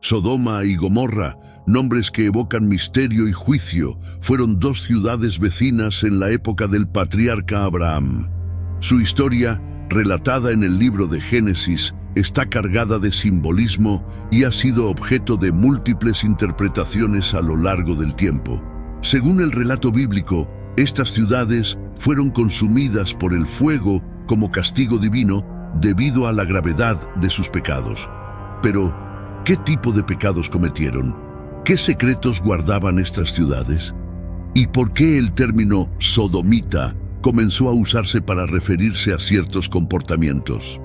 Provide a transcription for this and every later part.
Sodoma y Gomorra, nombres que evocan misterio y juicio, fueron dos ciudades vecinas en la época del patriarca Abraham. Su historia, relatada en el libro de Génesis, está cargada de simbolismo y ha sido objeto de múltiples interpretaciones a lo largo del tiempo. Según el relato bíblico, estas ciudades fueron consumidas por el fuego como castigo divino debido a la gravedad de sus pecados. Pero, ¿qué tipo de pecados cometieron? ¿Qué secretos guardaban estas ciudades? ¿Y por qué el término sodomita comenzó a usarse para referirse a ciertos comportamientos?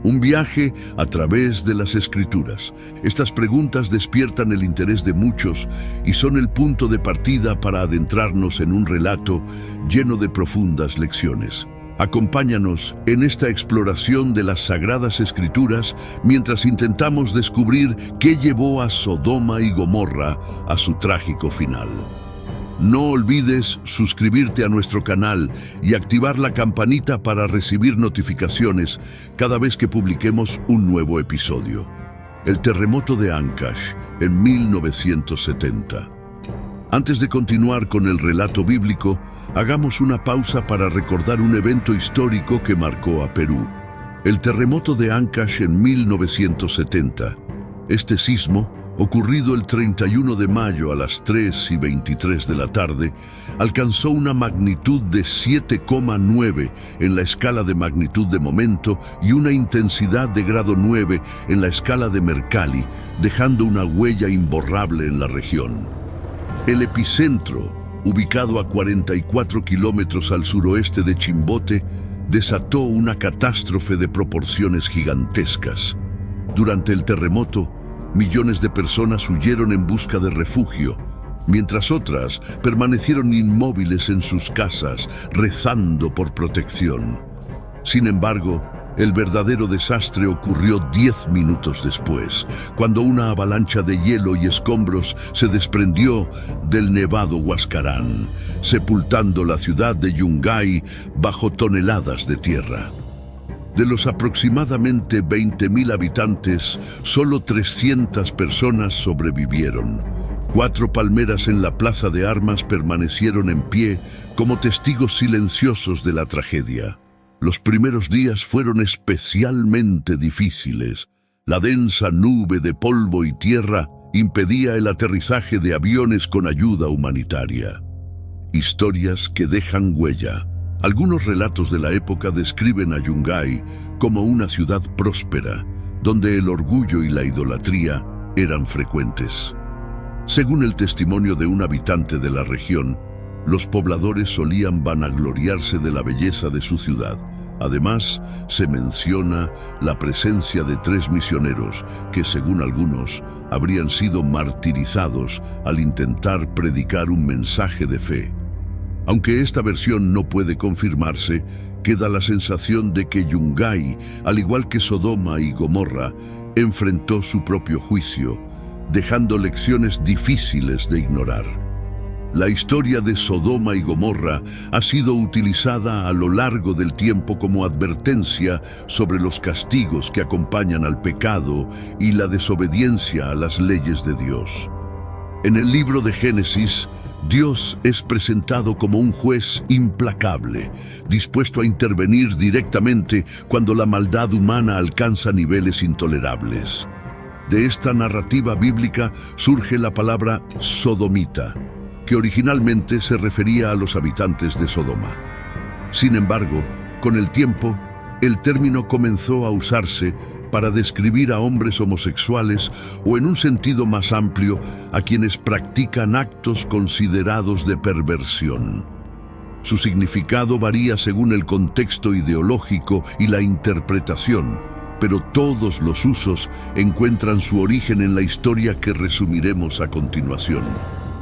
Un viaje a través de las Escrituras. Estas preguntas despiertan el interés de muchos y son el punto de partida para adentrarnos en un relato lleno de profundas lecciones. Acompáñanos en esta exploración de las Sagradas Escrituras mientras intentamos descubrir qué llevó a Sodoma y Gomorra a su trágico final. No olvides suscribirte a nuestro canal y activar la campanita para recibir notificaciones cada vez que publiquemos un nuevo episodio. El terremoto de Ancash en 1970. Antes de continuar con el relato bíblico, hagamos una pausa para recordar un evento histórico que marcó a Perú. El terremoto de Ancash en 1970. Este sismo, ocurrido el 31 de mayo a las 3:23 de la tarde, alcanzó una magnitud de 7,9 en la escala de magnitud de momento y una intensidad de grado 9 en la escala de Mercalli, dejando una huella imborrable en la región. El epicentro, ubicado a 44 kilómetros al suroeste de Chimbote, desató una catástrofe de proporciones gigantescas. Durante el terremoto, millones de personas huyeron en busca de refugio, mientras otras permanecieron inmóviles en sus casas, rezando por protección. Sin embargo, el verdadero desastre ocurrió 10 minutos después, cuando una avalancha de hielo y escombros se desprendió del nevado Huascarán, sepultando la ciudad de Yungay bajo toneladas de tierra. De los aproximadamente 20.000 habitantes, solo 300 personas sobrevivieron. 4 palmeras en la plaza de armas permanecieron en pie como testigos silenciosos de la tragedia. Los primeros días fueron especialmente difíciles. La densa nube de polvo y tierra impedía el aterrizaje de aviones con ayuda humanitaria. Historias que dejan huella. Algunos relatos de la época describen a Yungay como una ciudad próspera, donde el orgullo y la idolatría eran frecuentes. Según el testimonio de un habitante de la región, los pobladores solían vanagloriarse de la belleza de su ciudad. Además, se menciona la presencia de 3 misioneros que, según algunos, habrían sido martirizados al intentar predicar un mensaje de fe. Aunque esta versión no puede confirmarse, queda la sensación de que Yungay, al igual que Sodoma y Gomorra, enfrentó su propio juicio, dejando lecciones difíciles de ignorar. La historia de Sodoma y Gomorra ha sido utilizada a lo largo del tiempo como advertencia sobre los castigos que acompañan al pecado y la desobediencia a las leyes de Dios. En el libro de Génesis, Dios es presentado como un juez implacable, dispuesto a intervenir directamente cuando la maldad humana alcanza niveles intolerables. De esta narrativa bíblica surge la palabra sodomita, que originalmente se refería a los habitantes de Sodoma. Sin embargo, con el tiempo, el término comenzó a usarse para describir a hombres homosexuales o, en un sentido más amplio, a quienes practican actos considerados de perversión. Su significado varía según el contexto ideológico y la interpretación, pero todos los usos encuentran su origen en la historia que resumiremos a continuación.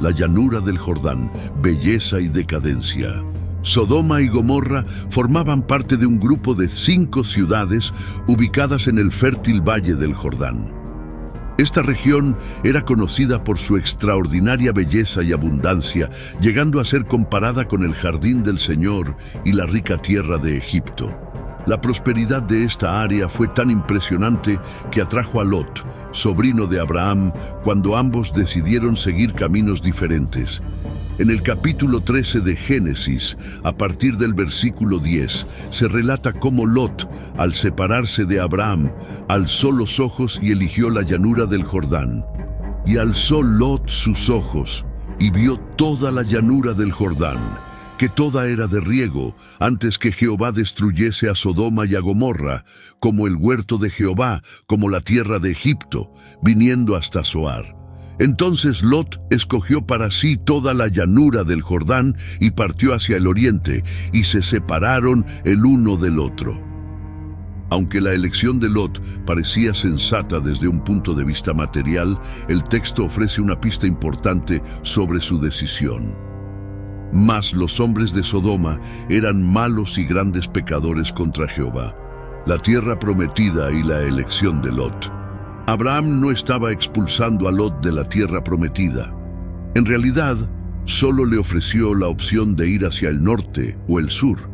La llanura del Jordán, belleza y decadencia. Sodoma y Gomorra formaban parte de un grupo de 5 ciudades ubicadas en el fértil valle del Jordán. Esta región era conocida por su extraordinaria belleza y abundancia, llegando a ser comparada con el jardín del Señor y la rica tierra de Egipto. La prosperidad de esta área fue tan impresionante que atrajo a Lot, sobrino de Abraham, cuando ambos decidieron seguir caminos diferentes. En el capítulo 13 de Génesis, a partir del versículo 10, se relata cómo Lot, al separarse de Abraham, alzó los ojos y eligió la llanura del Jordán. Y alzó Lot sus ojos, y vio toda la llanura del Jordán, que toda era de riego, antes que Jehová destruyese a Sodoma y a Gomorra, como el huerto de Jehová, como la tierra de Egipto, viniendo hasta Zoar. Entonces Lot escogió para sí toda la llanura del Jordán y partió hacia el oriente, y se separaron el uno del otro. Aunque la elección de Lot parecía sensata desde un punto de vista material, el texto ofrece una pista importante sobre su decisión. Mas los hombres de Sodoma eran malos y grandes pecadores contra Jehová. La tierra prometida y la elección de Lot. Abraham no estaba expulsando a Lot de la tierra prometida. En realidad, solo le ofreció la opción de ir hacia el norte o el sur.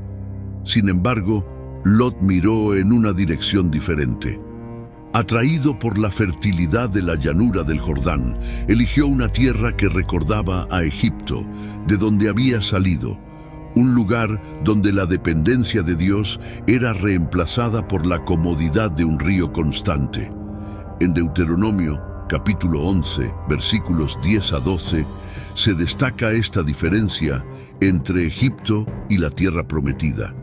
Sin embargo, Lot miró en una dirección diferente. Atraído por la fertilidad de la llanura del Jordán, eligió una tierra que recordaba a Egipto, de donde había salido, un lugar donde la dependencia de Dios era reemplazada por la comodidad de un río constante. En Deuteronomio, capítulo 11, versículos 10 a 12, se destaca esta diferencia entre Egipto y la tierra prometida.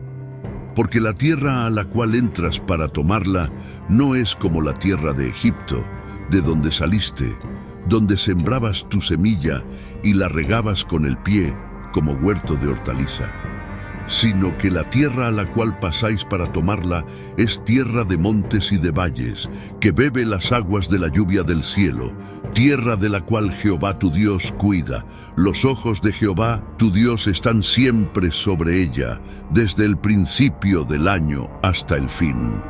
Porque la tierra a la cual entras para tomarla no es como la tierra de Egipto, de donde saliste, donde sembrabas tu semilla y la regabas con el pie como huerto de hortaliza, sino que la tierra a la cual pasáis para tomarla es tierra de montes y de valles, que bebe las aguas de la lluvia del cielo, tierra de la cual Jehová tu Dios cuida. Los ojos de Jehová tu Dios están siempre sobre ella, desde el principio del año hasta el fin.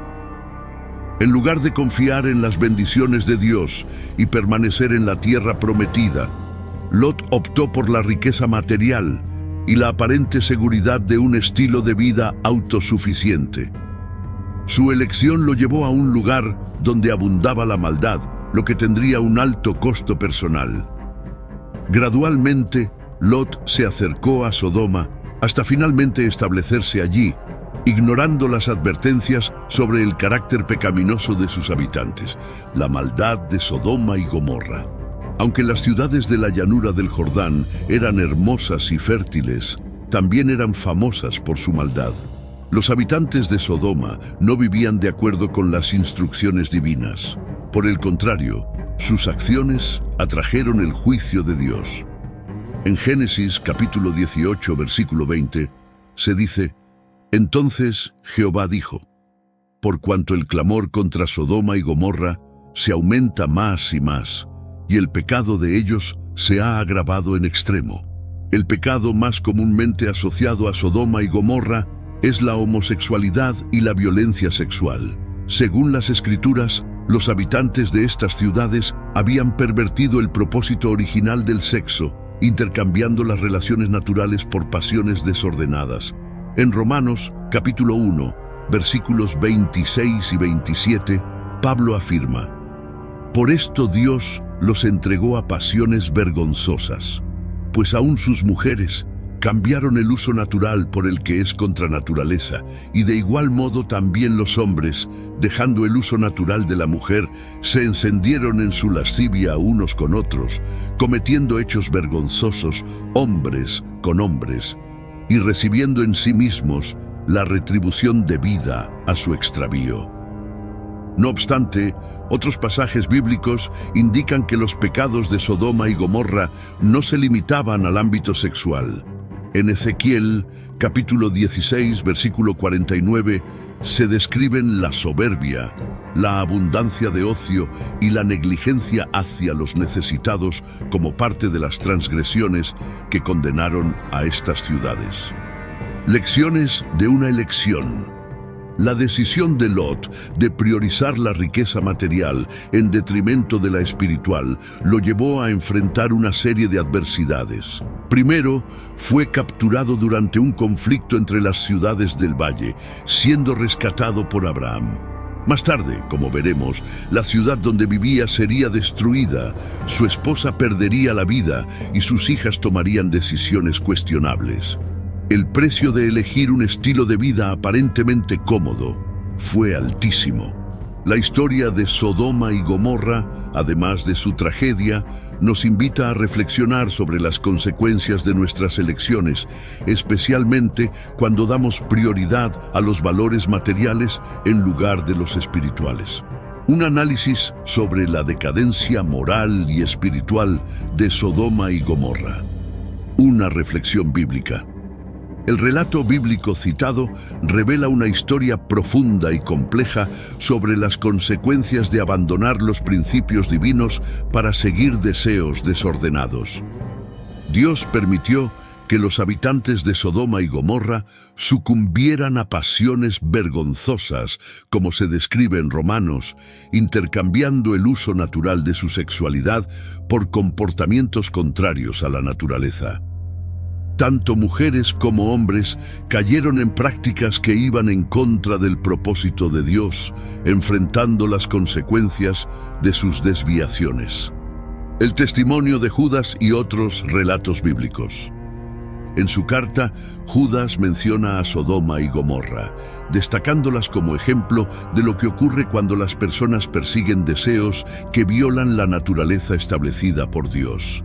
En lugar de confiar en las bendiciones de Dios y permanecer en la tierra prometida, Lot optó por la riqueza material y la aparente seguridad de un estilo de vida autosuficiente. Su elección lo llevó a un lugar donde abundaba la maldad, lo que tendría un alto costo personal. Gradualmente, Lot se acercó a Sodoma hasta finalmente establecerse allí, ignorando las advertencias sobre el carácter pecaminoso de sus habitantes, la maldad de Sodoma y Gomorra. Aunque las ciudades de la llanura del Jordán eran hermosas y fértiles, también eran famosas por su maldad. Los habitantes de Sodoma no vivían de acuerdo con las instrucciones divinas. Por el contrario, sus acciones atrajeron el juicio de Dios. En Génesis capítulo 18, versículo 20, se dice: Entonces Jehová dijo: Por cuanto el clamor contra Sodoma y Gomorra se aumenta más y más, y el pecado de ellos se ha agravado en extremo. El pecado más comúnmente asociado a Sodoma y Gomorra es la homosexualidad y la violencia sexual. Según las Escrituras, los habitantes de estas ciudades habían pervertido el propósito original del sexo, intercambiando las relaciones naturales por pasiones desordenadas. En Romanos, capítulo 1, versículos 26 y 27, Pablo afirma: Por esto Dios los entregó a pasiones vergonzosas, pues aún sus mujeres cambiaron el uso natural por el que es contra naturaleza, y de igual modo también los hombres, dejando el uso natural de la mujer, se encendieron en su lascivia unos con otros, cometiendo hechos vergonzosos hombres con hombres, y recibiendo en sí mismos la retribución debida a su extravío. No obstante, otros pasajes bíblicos indican que los pecados de Sodoma y Gomorra no se limitaban al ámbito sexual. En Ezequiel, capítulo 16, versículo 49, se describen la soberbia, la abundancia de ocio y la negligencia hacia los necesitados como parte de las transgresiones que condenaron a estas ciudades. Lecciones de una elección. La decisión de Lot de priorizar la riqueza material en detrimento de la espiritual lo llevó a enfrentar una serie de adversidades. Primero, fue capturado durante un conflicto entre las ciudades del valle, siendo rescatado por Abraham. Más tarde, como veremos, la ciudad donde vivía sería destruida, su esposa perdería la vida y sus hijas tomarían decisiones cuestionables. El precio de elegir un estilo de vida aparentemente cómodo fue altísimo. La historia de Sodoma y Gomorra, además de su tragedia, nos invita a reflexionar sobre las consecuencias de nuestras elecciones, especialmente cuando damos prioridad a los valores materiales en lugar de los espirituales. Un análisis sobre la decadencia moral y espiritual de Sodoma y Gomorra. Una reflexión bíblica. El relato bíblico citado revela una historia profunda y compleja sobre las consecuencias de abandonar los principios divinos para seguir deseos desordenados. Dios permitió que los habitantes de Sodoma y Gomorra sucumbieran a pasiones vergonzosas, como se describe en Romanos, intercambiando el uso natural de su sexualidad por comportamientos contrarios a la naturaleza. Tanto mujeres como hombres cayeron en prácticas que iban en contra del propósito de Dios, enfrentando las consecuencias de sus desviaciones. El testimonio de Judas y otros relatos bíblicos. En su carta, Judas menciona a Sodoma y Gomorra, destacándolas como ejemplo de lo que ocurre cuando las personas persiguen deseos que violan la naturaleza establecida por Dios.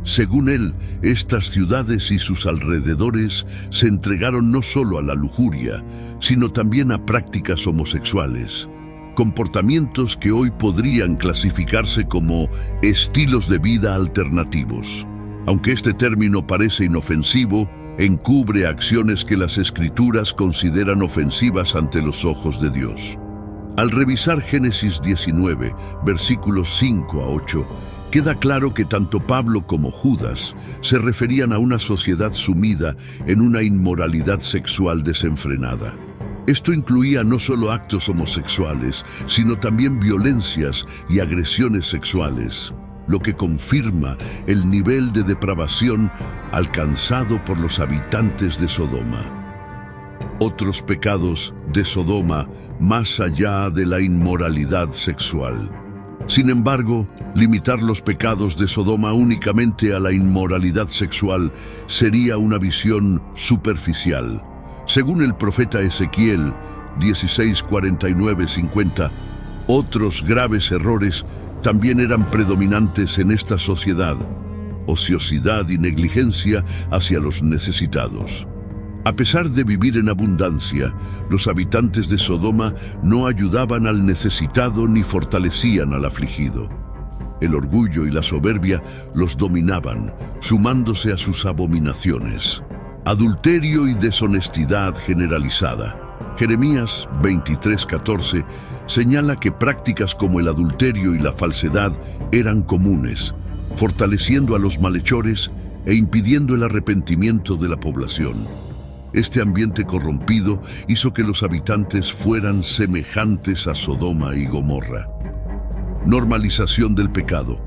Según él, estas ciudades y sus alrededores se entregaron no solo a la lujuria, sino también a prácticas homosexuales, comportamientos que hoy podrían clasificarse como estilos de vida alternativos. Aunque este término parece inofensivo, encubre acciones que las Escrituras consideran ofensivas ante los ojos de Dios. Al revisar Génesis 19, versículos 5 a 8, queda claro que tanto Pablo como Judas se referían a una sociedad sumida en una inmoralidad sexual desenfrenada. Esto incluía no solo actos homosexuales, sino también violencias y agresiones sexuales, lo que confirma el nivel de depravación alcanzado por los habitantes de Sodoma. Otros pecados de Sodoma más allá de la inmoralidad sexual. Sin embargo, limitar los pecados de Sodoma únicamente a la inmoralidad sexual sería una visión superficial. Según el profeta Ezequiel 16:49-50, otros graves errores también eran predominantes en esta sociedad: ociosidad y negligencia hacia los necesitados. A pesar de vivir en abundancia, los habitantes de Sodoma no ayudaban al necesitado ni fortalecían al afligido. El orgullo y la soberbia los dominaban, sumándose a sus abominaciones. Adulterio y deshonestidad generalizada. Jeremías 23:14 señala que prácticas como el adulterio y la falsedad eran comunes, fortaleciendo a los malhechores e impidiendo el arrepentimiento de la población. Este ambiente corrompido hizo que los habitantes fueran semejantes a Sodoma y Gomorra. Normalización del pecado.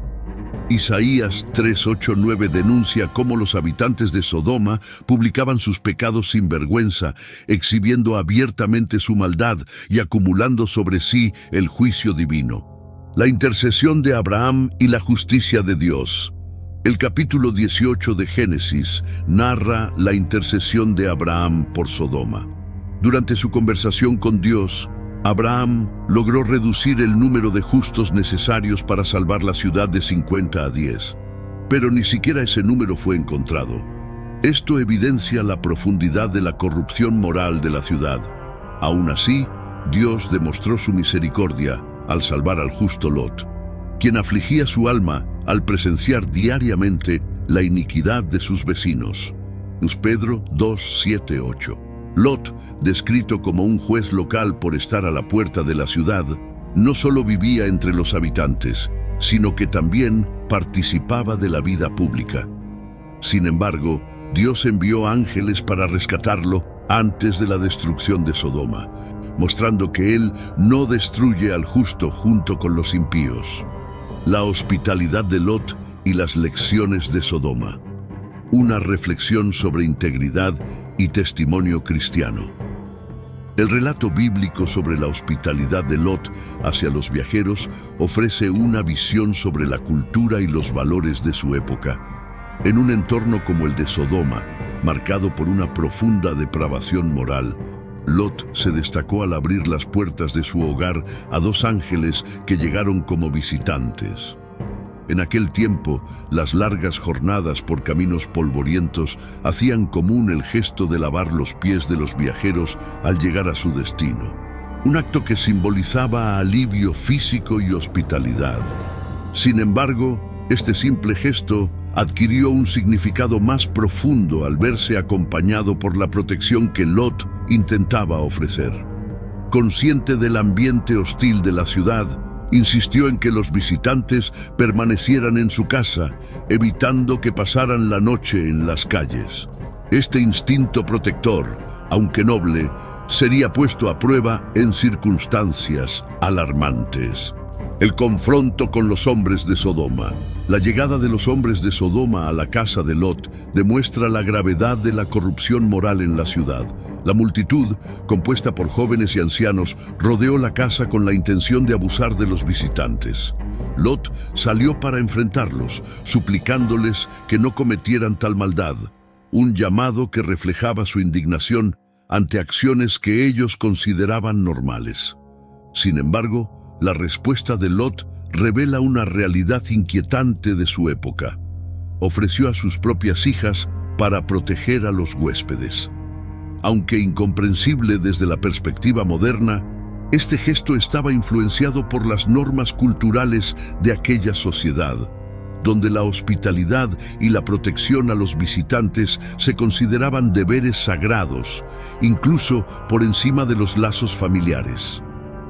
Isaías 3:8-9 denuncia cómo los habitantes de Sodoma publicaban sus pecados sin vergüenza, exhibiendo abiertamente su maldad y acumulando sobre sí el juicio divino. La intercesión de Abraham y la justicia de Dios. El capítulo 18 de Génesis narra la intercesión de Abraham por Sodoma. Durante su conversación con Dios, Abraham logró reducir el número de justos necesarios para salvar la ciudad de 50 a 10, pero ni siquiera ese número fue encontrado. Esto evidencia la profundidad de la corrupción moral de la ciudad. Aún así, Dios demostró su misericordia al salvar al justo Lot, quien afligía su alma al presenciar diariamente la iniquidad de sus vecinos. Pedro 2:7-8. Lot, descrito como un juez local por estar a la puerta de la ciudad, no solo vivía entre los habitantes, sino que también participaba de la vida pública. Sin embargo, Dios envió ángeles para rescatarlo antes de la destrucción de Sodoma. mostrando que Él no destruye al justo junto con los impíos. La hospitalidad de Lot y las lecciones de Sodoma. Una reflexión sobre integridad y testimonio cristiano. El relato bíblico sobre la hospitalidad de Lot hacia los viajeros ofrece una visión sobre la cultura y los valores de su época. En un entorno como el de Sodoma, marcado por una profunda depravación moral, Lot se destacó al abrir las puertas de su hogar a dos ángeles que llegaron como visitantes. En aquel tiempo, las largas jornadas por caminos polvorientos hacían común el gesto de lavar los pies de los viajeros al llegar a su destino, un acto que simbolizaba alivio físico y hospitalidad. Sin embargo, este simple gesto adquirió un significado más profundo al verse acompañado por la protección que Lot intentaba ofrecer. Consciente del ambiente hostil de la ciudad, insistió en que los visitantes permanecieran en su casa, evitando que pasaran la noche en las calles. Este instinto protector, aunque noble, sería puesto a prueba en circunstancias alarmantes. El confronto con los hombres de Sodoma. La llegada de los hombres de Sodoma a la casa de Lot demuestra la gravedad de la corrupción moral en la ciudad. La multitud, compuesta por jóvenes y ancianos, rodeó la casa con la intención de abusar de los visitantes. Lot salió para enfrentarlos, suplicándoles que no cometieran tal maldad, un llamado que reflejaba su indignación ante acciones que ellos consideraban normales. Sin embargo, la respuesta de Lot revela una realidad inquietante de su época. Ofreció a sus propias hijas para proteger a los huéspedes. Aunque incomprensible desde la perspectiva moderna, este gesto estaba influenciado por las normas culturales de aquella sociedad, donde la hospitalidad y la protección a los visitantes se consideraban deberes sagrados, incluso por encima de los lazos familiares.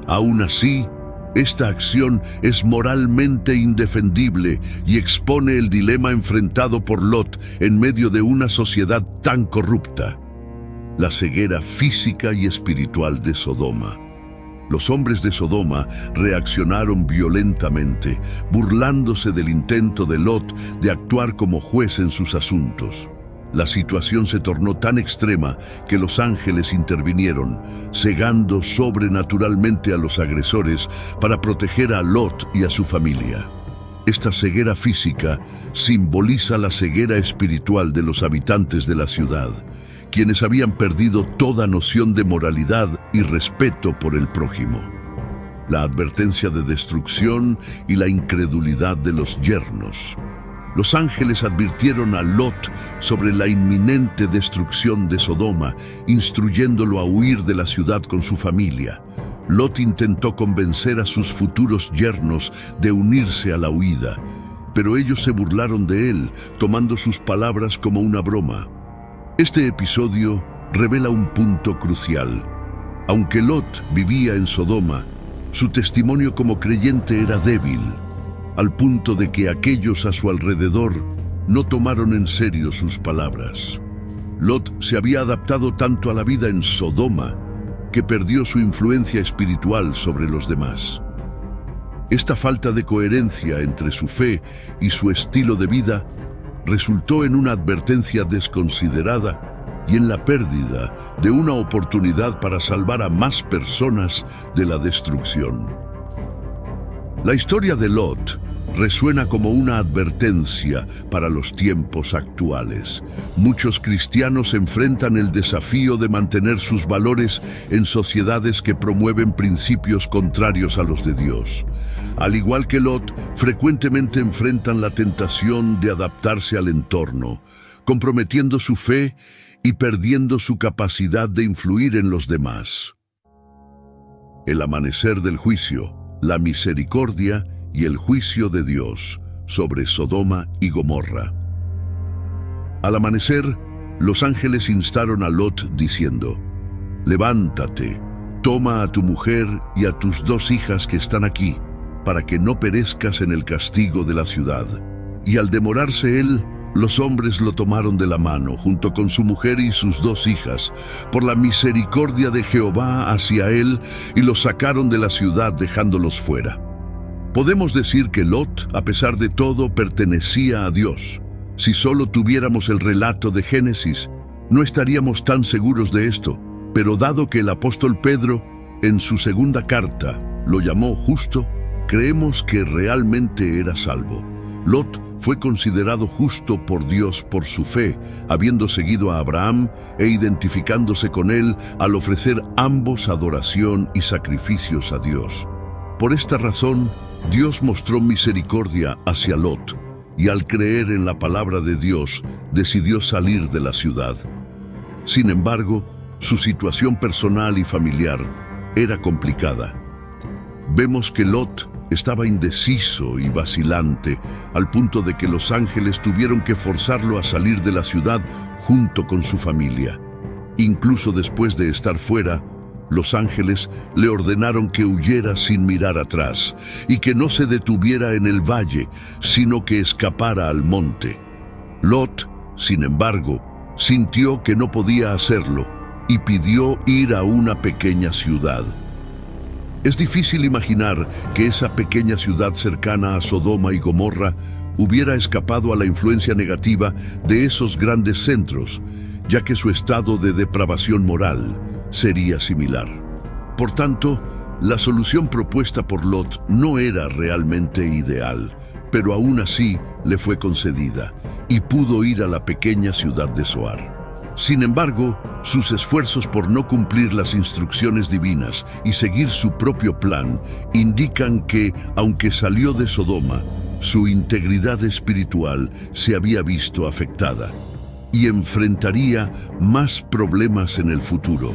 Aún así, esta acción es moralmente indefendible y expone el dilema enfrentado por Lot en medio de una sociedad tan corrupta. La ceguera física y espiritual de Sodoma. Los hombres de Sodoma reaccionaron violentamente, burlándose del intento de Lot de actuar como juez en sus asuntos. La situación se tornó tan extrema que los ángeles intervinieron, cegando sobrenaturalmente a los agresores para proteger a Lot y a su familia. Esta ceguera física simboliza la ceguera espiritual de los habitantes de la ciudad, quienes habían perdido toda noción de moralidad y respeto por el prójimo. La advertencia de destrucción y la incredulidad de los yernos. Los ángeles advirtieron a Lot sobre la inminente destrucción de Sodoma, instruyéndolo a huir de la ciudad con su familia. Lot intentó convencer a sus futuros yernos de unirse a la huida, pero ellos se burlaron de él, tomando sus palabras como una broma. Este episodio revela un punto crucial. Aunque Lot vivía en Sodoma, su testimonio como creyente era débil, al punto de que aquellos a su alrededor no tomaron en serio sus palabras. Lot se había adaptado tanto a la vida en Sodoma que perdió su influencia espiritual sobre los demás. Esta falta de coherencia entre su fe y su estilo de vida resultó en una advertencia desconsiderada y en la pérdida de una oportunidad para salvar a más personas de la destrucción. La historia de Lot resuena como una advertencia para los tiempos actuales. Muchos cristianos enfrentan el desafío de mantener sus valores en sociedades que promueven principios contrarios a los de Dios. Al igual que Lot, frecuentemente enfrentan la tentación de adaptarse al entorno, comprometiendo su fe y perdiendo su capacidad de influir en los demás. El amanecer del juicio, la misericordia y el juicio de Dios sobre Sodoma y Gomorra. Al amanecer, los ángeles instaron a Lot diciendo: «Levántate, toma a tu mujer y a tus 2 hijas que están aquí, para que no perezcas en el castigo de la ciudad». Y al demorarse él, Los hombres lo tomaron de la mano, junto con su mujer y sus 2 hijas, por la misericordia de Jehová hacia él, y los sacaron de la ciudad dejándolos fuera. Podemos decir que Lot, a pesar de todo, pertenecía a Dios. Si solo tuviéramos el relato de Génesis, no estaríamos tan seguros de esto, pero dado que el apóstol Pedro, en su segunda carta, lo llamó justo, creemos que realmente era salvo. Lot fue considerado justo por Dios por su fe, habiendo seguido a Abraham e identificándose con él al ofrecer ambos adoración y sacrificios a Dios. Por esta razón, Dios mostró misericordia hacia Lot, y al creer en la palabra de Dios, decidió salir de la ciudad. Sin embargo, su situación personal y familiar era complicada. Vemos que Lot estaba indeciso y vacilante, al punto de que los ángeles tuvieron que forzarlo a salir de la ciudad junto con su familia. Incluso después de estar fuera, los ángeles le ordenaron que huyera sin mirar atrás y que no se detuviera en el valle, sino que escapara al monte. Lot, sin embargo, sintió que no podía hacerlo y pidió ir a una pequeña ciudad. Es difícil imaginar que esa pequeña ciudad cercana a Sodoma y Gomorra hubiera escapado a la influencia negativa de esos grandes centros, ya que su estado de depravación moral sería similar. Por tanto, la solución propuesta por Lot no era realmente ideal, pero aún así le fue concedida y pudo ir a la pequeña ciudad de Zoar. Sin embargo, sus esfuerzos por no cumplir las instrucciones divinas y seguir su propio plan indican que, aunque salió de Sodoma, su integridad espiritual se había visto afectada y enfrentaría más problemas en el futuro.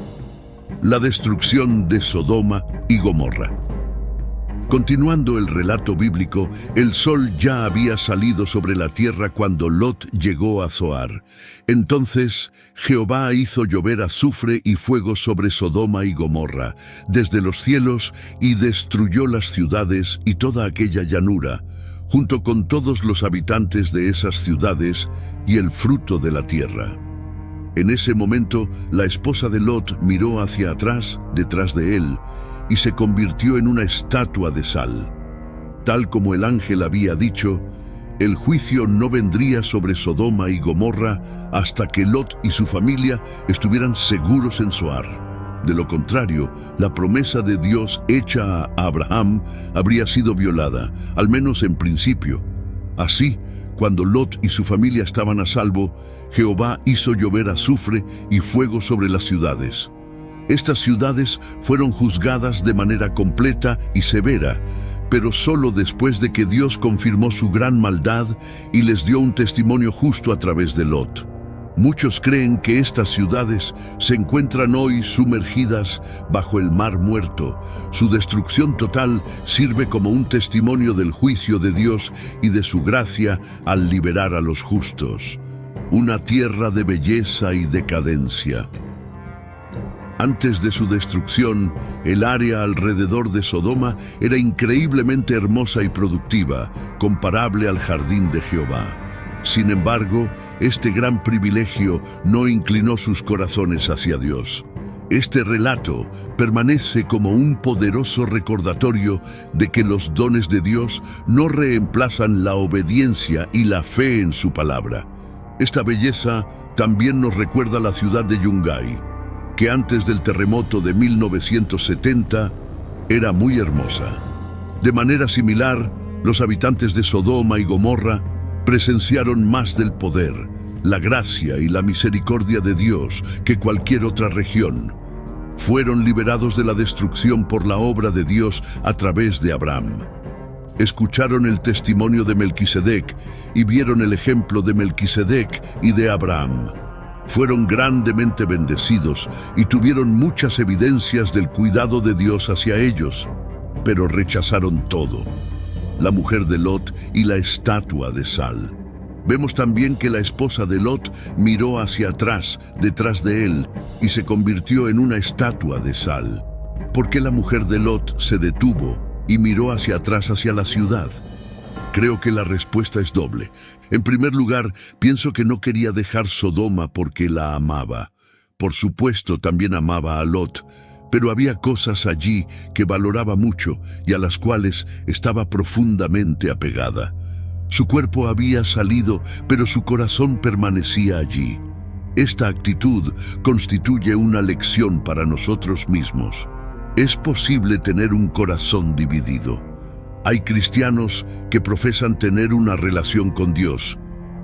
La destrucción de Sodoma y Gomorra. Continuando el relato bíblico, el sol ya había salido sobre la tierra cuando Lot llegó a Zoar. Entonces Jehová hizo llover azufre y fuego sobre Sodoma y Gomorra, desde los cielos, y destruyó las ciudades y toda aquella llanura, junto con todos los habitantes de esas ciudades y el fruto de la tierra. En ese momento, la esposa de Lot miró hacia atrás, detrás de él, y se convirtió en una estatua de sal. Tal como el ángel había dicho, el juicio no vendría sobre Sodoma y Gomorra hasta que Lot y su familia estuvieran seguros en Zoar. De lo contrario, la promesa de Dios hecha a Abraham habría sido violada, al menos en principio. Así, cuando Lot y su familia estaban a salvo, Jehová hizo llover azufre y fuego sobre las ciudades. Estas ciudades fueron juzgadas de manera completa y severa, pero solo después de que Dios confirmó su gran maldad y les dio un testimonio justo a través de Lot. Muchos creen que estas ciudades se encuentran hoy sumergidas bajo el mar muerto. Su destrucción total sirve como un testimonio del juicio de Dios y de su gracia al liberar a los justos. Una tierra de belleza y decadencia. Antes de su destrucción, el área alrededor de Sodoma era increíblemente hermosa y productiva, comparable al jardín de Jehová. Sin embargo, este gran privilegio no inclinó sus corazones hacia Dios. Este relato permanece como un poderoso recordatorio de que los dones de Dios no reemplazan la obediencia y la fe en su palabra. Esta belleza también nos recuerda la ciudad de Yungay, que antes del terremoto de 1970 era muy hermosa. De manera similar, los habitantes de Sodoma y Gomorra presenciaron más del poder, la gracia y la misericordia de Dios que cualquier otra región. Fueron liberados de la destrucción por la obra de Dios a través de Abraham. Escucharon el testimonio de Melquisedec y vieron el ejemplo de Melquisedec y de Abraham. Fueron grandemente bendecidos y tuvieron muchas evidencias del cuidado de Dios hacia ellos, pero rechazaron todo: la mujer de Lot y la estatua de sal. Vemos también que la esposa de Lot miró hacia atrás, detrás de él, y se convirtió en una estatua de sal. ¿Por qué la mujer de Lot se detuvo y miró hacia atrás hacia la ciudad? Creo que la respuesta es doble. En primer lugar, pienso que no quería dejar Sodoma porque la amaba. Por supuesto, también amaba a Lot, pero había cosas allí que valoraba mucho y a las cuales estaba profundamente apegada. Su cuerpo había salido, pero su corazón permanecía allí. Esta actitud constituye una lección para nosotros mismos. Es posible tener un corazón dividido. Hay cristianos que profesan tener una relación con Dios,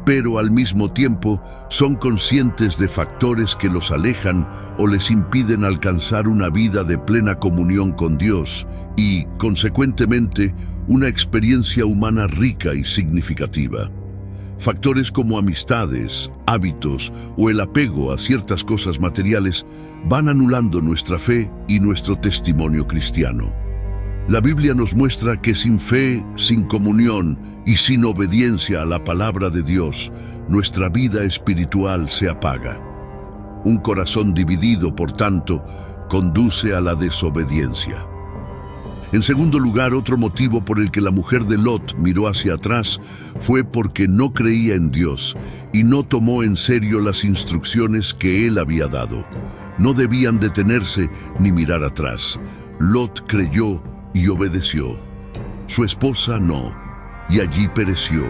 pero al mismo tiempo son conscientes de factores que los alejan o les impiden alcanzar una vida de plena comunión con Dios y, consecuentemente, una experiencia humana rica y significativa. Factores como amistades, hábitos o el apego a ciertas cosas materiales van anulando nuestra fe y nuestro testimonio cristiano. La Biblia nos muestra que sin fe, sin comunión y sin obediencia a la palabra de Dios, nuestra vida espiritual se apaga. Un corazón dividido, por tanto, conduce a la desobediencia. En segundo lugar, otro motivo por el que la mujer de Lot miró hacia atrás fue porque no creía en Dios y no tomó en serio las instrucciones que Él había dado. No debían detenerse ni mirar atrás. Lot creyó y obedeció. Su esposa no, y allí pereció,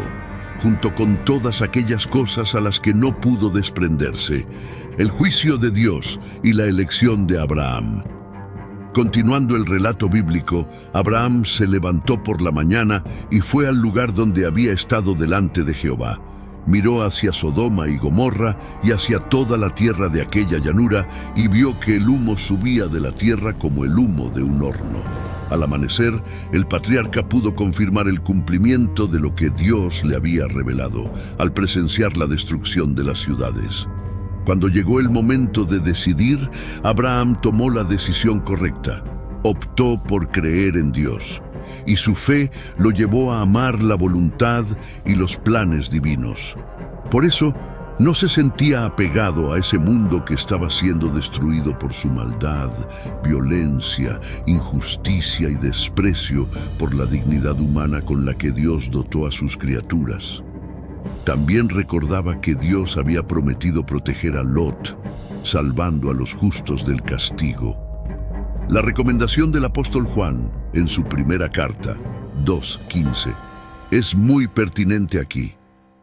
junto con todas aquellas cosas a las que no pudo desprenderse, el juicio de Dios y la elección de Abraham. Continuando el relato bíblico, Abraham se levantó por la mañana y fue al lugar donde había estado delante de Jehová. Miró hacia Sodoma y Gomorra y hacia toda la tierra de aquella llanura y vio que el humo subía de la tierra como el humo de un horno. Al amanecer, el patriarca pudo confirmar el cumplimiento de lo que Dios le había revelado al presenciar la destrucción de las ciudades. Cuando llegó el momento de decidir, Abraham tomó la decisión correcta. Optó por creer en Dios, y su fe lo llevó a amar la voluntad y los planes divinos. Por eso, no se sentía apegado a ese mundo que estaba siendo destruido por su maldad, violencia, injusticia y desprecio por la dignidad humana con la que Dios dotó a sus criaturas. También recordaba que Dios había prometido proteger a Lot, salvando a los justos del castigo. La recomendación del apóstol Juan, en su primera carta, 2:15, es muy pertinente aquí.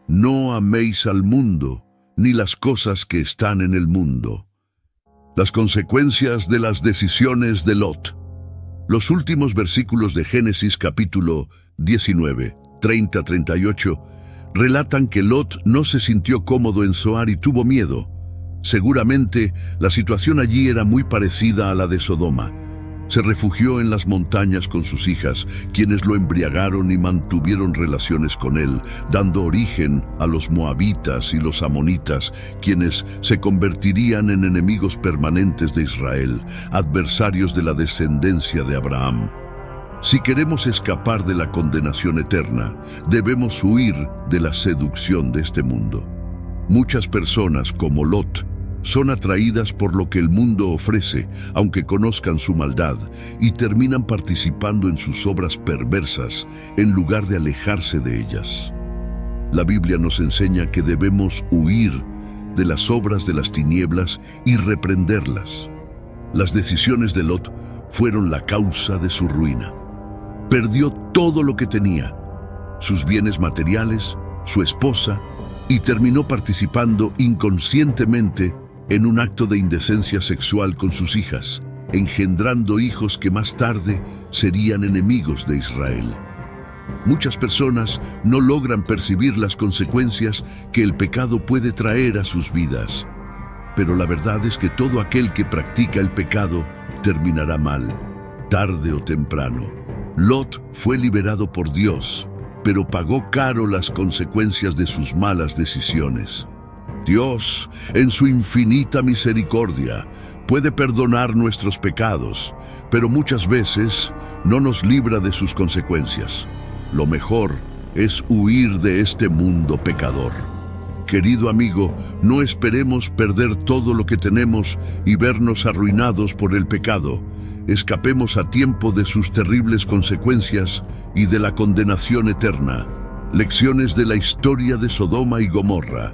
No améis al mundo, ni las cosas que están en el mundo. Las consecuencias de las decisiones de Lot. Los últimos versículos de Génesis capítulo 19, 30-38, relatan que Lot no se sintió cómodo en Zoar y tuvo miedo. Seguramente la situación allí era muy parecida a la de Sodoma. Se refugió en las montañas con sus hijas, quienes lo embriagaron y mantuvieron relaciones con él, dando origen a los moabitas y los amonitas, quienes se convertirían en enemigos permanentes de Israel, adversarios de la descendencia de Abraham. Si queremos escapar de la condenación eterna, debemos huir de la seducción de este mundo. Muchas personas, como Lot, son atraídas por lo que el mundo ofrece, aunque conozcan su maldad, y terminan participando en sus obras perversas en lugar de alejarse de ellas. La Biblia nos enseña que debemos huir de las obras de las tinieblas y reprenderlas. Las decisiones de Lot fueron la causa de su ruina. Perdió todo lo que tenía, sus bienes materiales, su esposa, y terminó participando inconscientemente en un acto de indecencia sexual con sus hijas, engendrando hijos que más tarde serían enemigos de Israel. Muchas personas no logran percibir las consecuencias que el pecado puede traer a sus vidas, pero la verdad es que todo aquel que practica el pecado terminará mal, tarde o temprano. Lot fue liberado por Dios, pero pagó caro las consecuencias de sus malas decisiones. Dios, en su infinita misericordia, puede perdonar nuestros pecados, pero muchas veces no nos libra de sus consecuencias. Lo mejor es huir de este mundo pecador. Querido amigo, no esperemos perder todo lo que tenemos y vernos arruinados por el pecado. Escapemos a tiempo de sus terribles consecuencias y de la condenación eterna. Lecciones de la historia de Sodoma y Gomorra.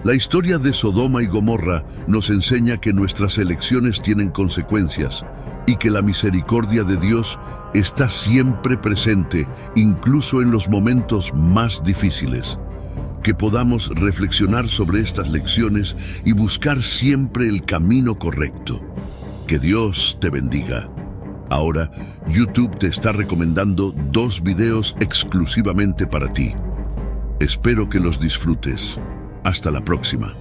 La historia de Sodoma y Gomorra nos enseña que nuestras elecciones tienen consecuencias y que la misericordia de Dios está siempre presente, incluso en los momentos más difíciles. Que podamos reflexionar sobre estas lecciones y buscar siempre el camino correcto. Que Dios te bendiga. Ahora, YouTube te está recomendando 2 videos exclusivamente para ti. Espero que los disfrutes. Hasta la próxima.